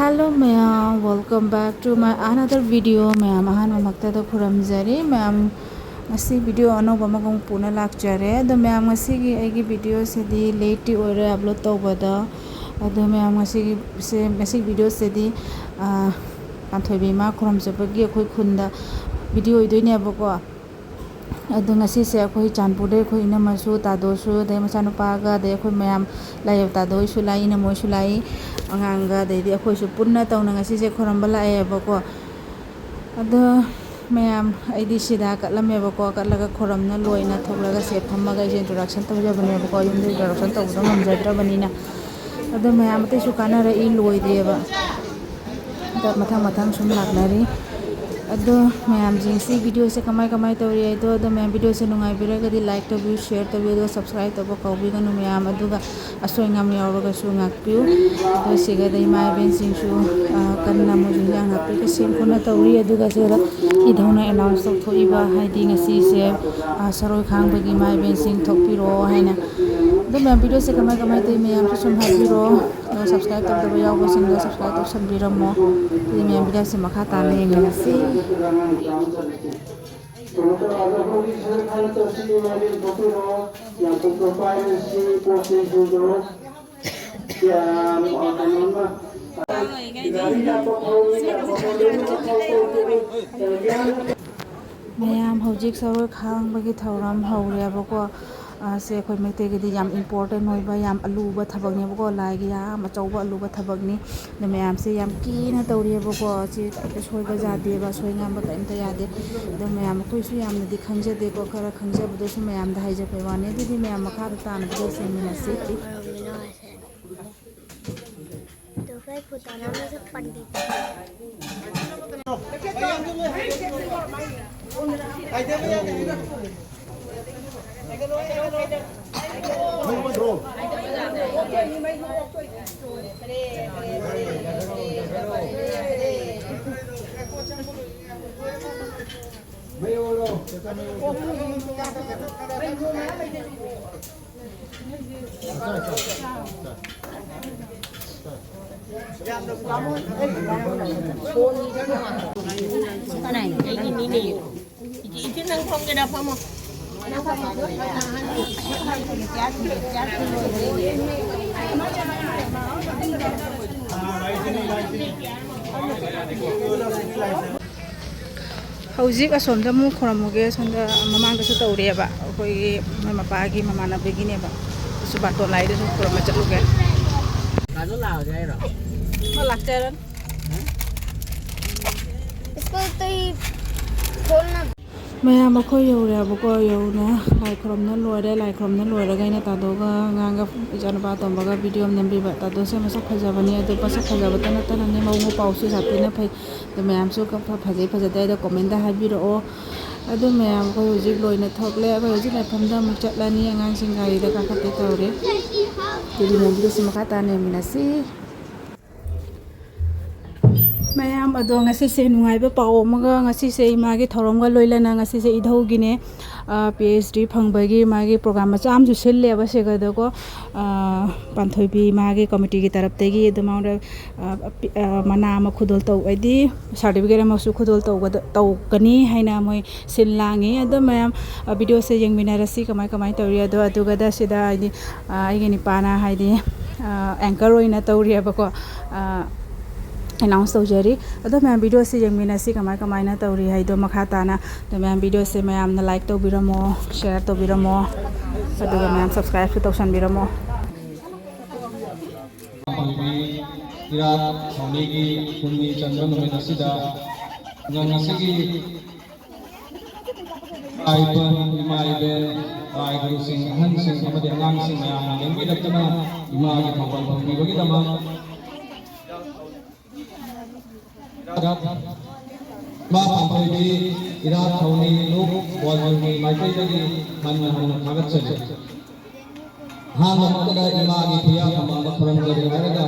Hello ma'am, welcome back to my another video ma'am. Ahan mamakta khuramjari ma'am. Ngasi video anoba magong puna lakjare. Ado ma'am ngasi gi aigi video se di late ore upload tawbada. Ado ma'am ngasi video se di panthoibi ma khuramjabagi akhoi khunda video idoine abako. Ado ngasi se akhoi chanpur de akhoi inamasu tadosu de machanupaga de akhoi ma'am lai tadoi su lai inamoi su lai anganga de di akhoi su punna tawna ngasi se khoramba lai abako. Ado ma'am aidi sida katlame bako katlaga khoramna loina thoklaga se phamaga je introduction tawjabane bako yumde introduction tawda ngamjadrabanina. Ado ma'am te su kana ra I loideba da mathang sum lagnari. Ado ma'am jingsi video se kamai tawri ai do ma'am video se nungai biraga di like to view share to view subscribe to kaubi ganu ma'am aduga asoi ngam yauraga su ngakpiu do siga dai mai ben sing su kanna mo jingang happy ka sim khona tawri aduga sera idhauna announce to thoiba haidi ngasi se saroi khang bagi mai ben sing thokpiro haina do ma'am video se kamai tai ma'am su sum habiro do subscribe to the yaw sing do subscribe to sabiramo di ma'am video se makha ta me ngasi Mayam hojik saroi khang bagi thauram haure abako se akhoi mete gidi yam important hoiba yam aluba thabak ne bako lai gi yam achauba aluba thabak ni ne mayam se yam ki na tawri bako chi ta soiba jade ba soi ngam ba kaimta yade de mayam koi su yam di khangja de ko khara khangja bu su mayam da haija pe wane di mayam makha ta na bu se mina se तो फिर पुताना में से पंडित này cái gì nè chị chứ năng không cái đâu không hojik asom da mu khoramuge sonda mamang da su tawriaba koi mapagi mamana begine ba su bato lai da su khorama chaluge là nó lao vậy rồi ma lakcharan इसको तो खोलना mayam akhoi yore abako yona lai khoromna loire lai khoromna loire gaina tadoga nganga janaba tombaga video nambi ba tado se masa khajabani ado pasa khajabata na tanane maungo pausu satina phai to mayam su ka phajai da comment da habiro ado mayam ko hojik loina thokle aba hojik na phamda mu chatlani angang sing gari da ka khate tawre tiri nambi se makha ta ne minasi mayam ado ngasi se nungai ba paw maga ngasi se imagi thorom ga loilana ngasi se idhau gine PhD phangbagi magi program macham ju sille ba se ga ko panthoibi magi committee gi tarap tegi edamaund mana ma khudol taw adi certificate ma su khudol taw kani haina moi sillangi ado mayam video se yengmina rasi kamai tawri ado aduga da sida adi aigeni pana haidi anchor oina tawri abako announce tawjari ado ma'am video se yengmina si kamai na tawri haido makha tana to ma'am video se ma'am na like tawbiramo share tawbiramo aduga ma'am subscribe to tawsanbiramo ira thonigi kunni chandra numina sida ngangasigi aipan imaibe ai guru sing han sing amadi angang sing ma'am nengbi daktana imagi thawal bagi dama Ma Pampaybi Ira Thawni Luk Walmi Maitayagi Hanna Thagatsali Hanna Makada Imagi Piya Kamanga Puramjari Haraga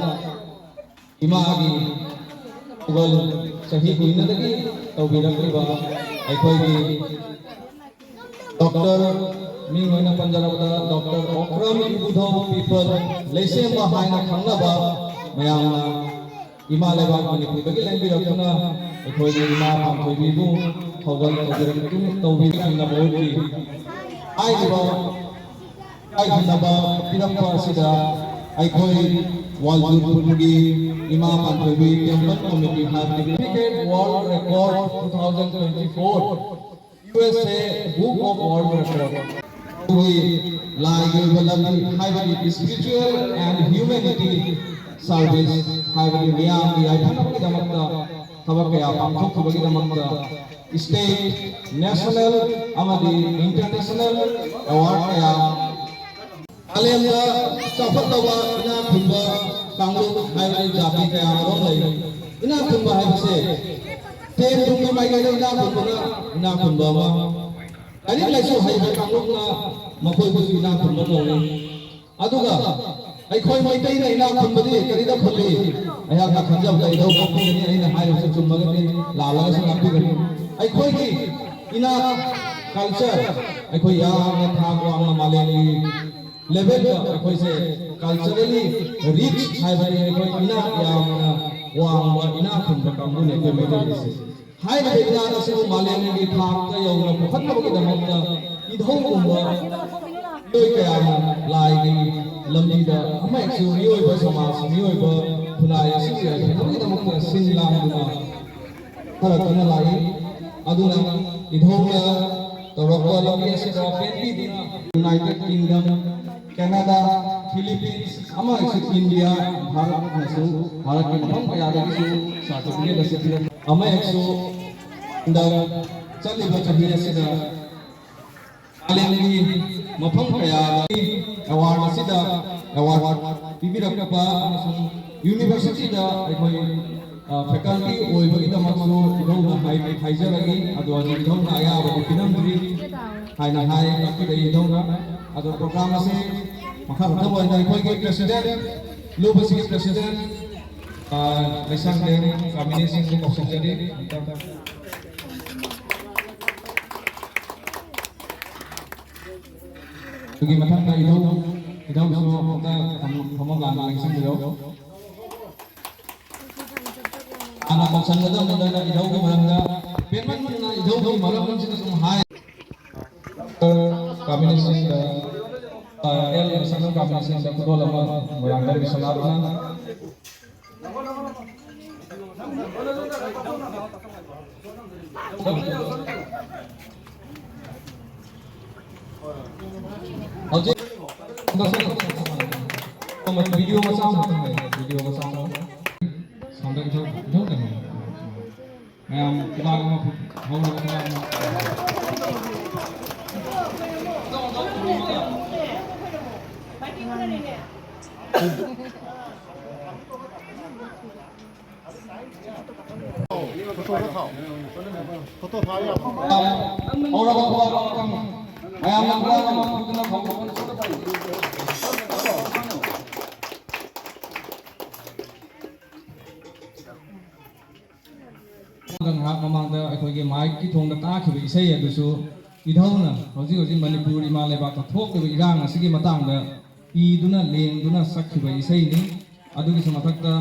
Imagi Ugal Sahi Kuinadagi Tawbirakriba Aikhoigi Dr. Mingwana Panjarabada Dr. Okram Ibudho people Lesemba Haina Khangnaba Mayamna Ima Lebak Manipuri Lembi Rakuna Aikhoigi Ima Pampaybibu Thawgal Tawbirakriba Tawbirakriba Bodi Ai Hanaba Pirampa Sida Aikhoi Waljurpurgi Ima Pampaybi Temple Committee have defeated World Record 2024 USA Book of World Record. We like spiritual and humanity service. State, national, international award. Alemda Chapatawa ina Kumba Kangu Highway Jati Kaya Rolay. Ina Kumba Highway. Ten Kumba Highway ina Kumba. Ani laisu Highway Kangu na Makoy ina Kumba Rolay. Aduga. Aikhoi Maitai na ina Kumba di Karida Kholi. Ayah na Khanjab da idaw Kumba ni ina Highway sa Kumba ni Lala sa Napi gani. Aikhoi ki ina culture. Aikhoi ya na Thagwa na Malay level का कोई से culturally rich है भाई कोई इना या वांग इना खुंबा कामु ने कोई मेरे से हाय भाई इना से वो माले ने की थाक का यो ना बहुत ना बगी दमक का इधो खुंबा कोई क्या लाई की लंबी दा हमें एक सुनियो इब समाज सुनियो इब खुनाय सिंह है बगी दमक का सिंह लाम दुना थरा कना लाई अदुना इधो का तो रोको लंबी से का पेंटी दिना United kingdom Canada, Philippines, ama exit India, Bharat nasu, Bharat ke maham kaya nasu, certificate nasu, ama exo, ndar, cali baca hiya sida, aleni, maham kaya, award sida, award, bibi rakapa, university da, ekoi faculty, oi bagi da makso, idau na haiza lagi, adu aja idau na aya, bagi pinamri, hai na hai, tapi da idau na. Ada program masih, maka kita boleh dari koi presiden, lu bersih presiden, lesang dari kami sing di kosong jadi. Bagi macam kita itu semua kita kamu lama lesang itu. Anak bangsa kita muda itu ke mana? Memang itu ke mana pun kita semua hai. Kami sing el sangat kami sing kedua lama yang dari sanatna Oke, video macam video macam sampai jauh kan? Yang kita mau mamangda akhoi mic ki thongda ta khibi isai adusu idhauna hoji manipuri ma leba ka thok ki irang asigi matangda iduna lengduna sakhiba isai ni adugi samathakta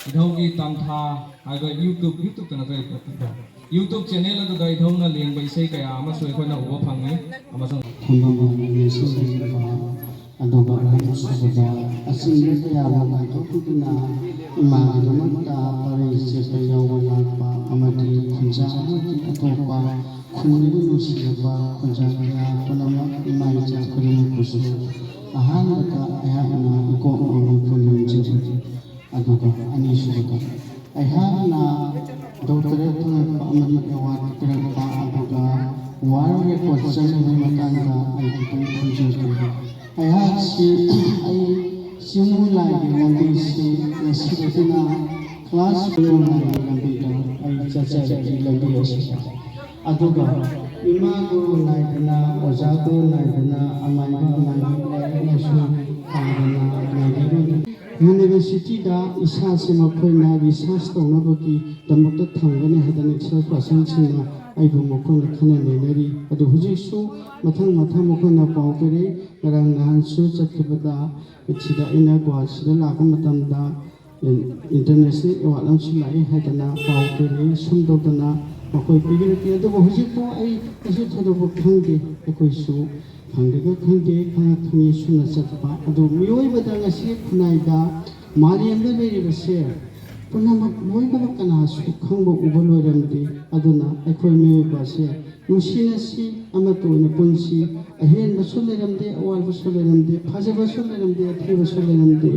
idhaugi tamtha aiba youtube kana kai YouTube channel adu da idhauna lengba isai kaya ama soi khona uba phangi ama sang thumama yesu ba adoba suba asin ya ma to kutuna ma gamata pare se se yawala pa amati khunja atopa khunni nu siba khunja ya panama imai cha khuri kusu ahan ka ayana ko khunni je adoba ani suba ayana doctorate amati award kirata adoga war question ni matanga ai khunja ayah si simula di mobil si nasibina class लंबीदा आई चचरी लंबी असिदा अदुगा इमा को नाइदना ओजा को नाइदना अमाइबा नाइदना खाना university दा इसा से मखोइना रिसर्च तौनबकी दमत थंगने हदन एक्सल पर्सन सिंना आइबो मखोइना खने नेनरी अदु हुजिसु मथंग मथंग मखोइना पाउकरे रंग नहानसु चखबदा इचिदा इना ग्वासिदा लाक मतमदा इंटरनेशनल अवार्ड अमसु लाई हदना पाउकरे सुंदोदना मखोइ पिगिरति अदु हुजिपो आई इसे थदोबो खंगे एकोइसु खंगे खंगे खंगे सुना चटपा अदु मियोय बदंग से खुनाइदा मारियम दे लेरिबसे पुनम मोय बल कना सु खंगबो उबल वरमदे अदुना एखोय मियोय बासे नुसिनसी अमतोन पुंसी अहेन बसुलेरमदे अवाल बसुलेरमदे फाजबा सुलेरमदे अथि बसुलेरमदे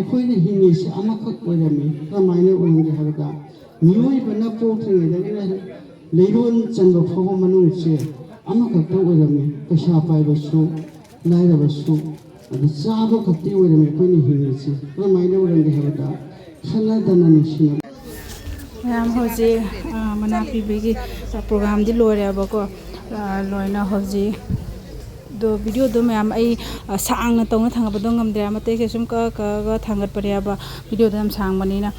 एखोय ने हिंगी से अमखक वरमी रमायने उनगे हरदा मियोय बना पोथ्रे दगिना लेरोन चंदो फबो मनु से अमखक वरमी पैसा पाइबसु लाइरबसु अदु चाबो खत्ति वरमी एखोय ने हिंगी से रमायने उनगे हरदा खाना दाना नुसिना मैम हजे मना पीबेगी प्रोग्राम दी लोरेबको लोइना हजे दो वीडियो दो मैम आई सांगना तौना थांगबदो ngamdre amate sum ka thangat pareaba video दम सांगबनिना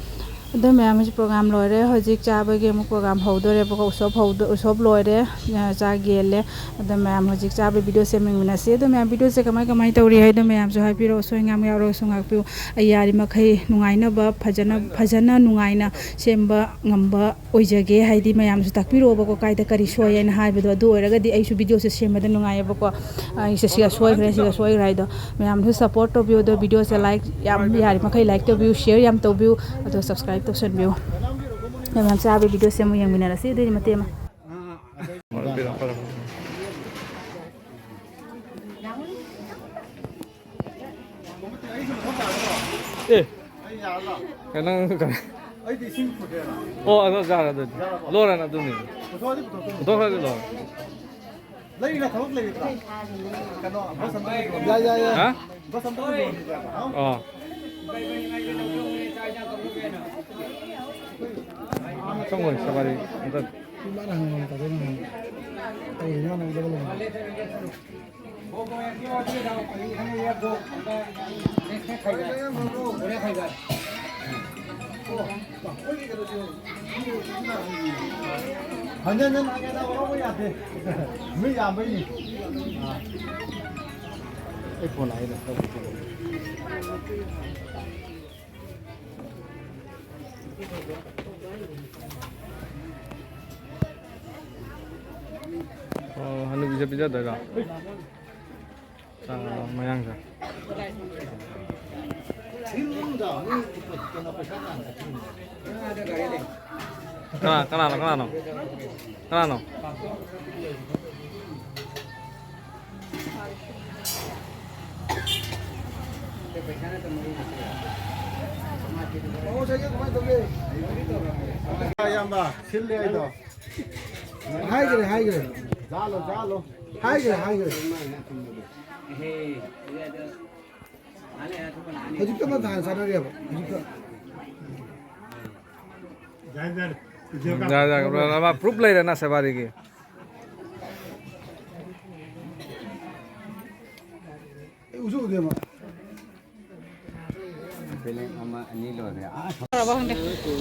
अदो मैम हजे प्रोग्राम लोरे हजे चाबगे मु प्रोग्राम हौदोरे बको सब लोरे चा गेले अदो मैम हजे चाबे वीडियो सेमिंगना से अदो मैम वीडियो से कमाय कमाय तौरी है अदो मैम जो हाइपिरो सोइंगाम यारो सुंगाकपियो अयारी मखै नुंगाइनबा फजना नुंगाइना सेमबा ngamba ओइजगे हाइदि मैम जो ताकपिरो बको कायदा करी सोयना हाइबदो अदो ओरगदि आइसु वीडियो से सेमदा नुंगायबको आइसे सिगा सोय राइदो मैम जो सपोर्ट तोबियो दो वीडियो से लाइक याम यारी मखै लाइक तोबियो शेयर याम तोबियो अदो सब्सक्राइब तो सुनबियो मैम चाबे वीडियो से मु यंगमिनारसी दे मतेमा ए kanang ka ai di sing photo oh ano jara do lora na dumi photo ka lo lai na thok lai ka kano basam ya ha basam oh 성공 사바리 일단 말하는 거 되는 거 이거는 반년은 안에다 오라고야 돼. 왜 안 보이니? 아. 이거 나이다. 하늘 bisa daga. Mayang sa. Kanano. Ayamba, silde ido. Hai gre. Jalo. Hai gre. Hajik to mata sana re ba. जा proof ले रहना सवारी के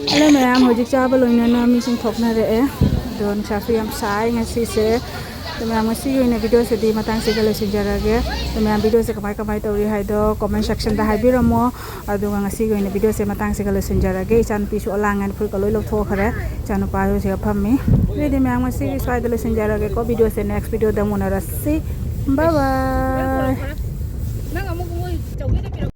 hello ma'am हजिक चाबा लोइना मिसिं थोकना रे दोन साफी हम साइ ngasi से तो मैम ngasi योइना वीडियो से दी मतंग से गले सिंजरागे तो मैम वीडियो से कमाई तौरी हाइदो कमेंट सेक्शन दा हाइबिरमो अदुगा ngasi योइना वीडियो से मतंग से गले सिंजरागे इचान पिसु अलांगन फुल कलोय लथोखरे चानु पायो से फम्मी रेडी मैम ngasi स्वाइद ले सिंजरागे को वीडियो से नेक्स्ट वीडियो दमुना रसी बाय बाय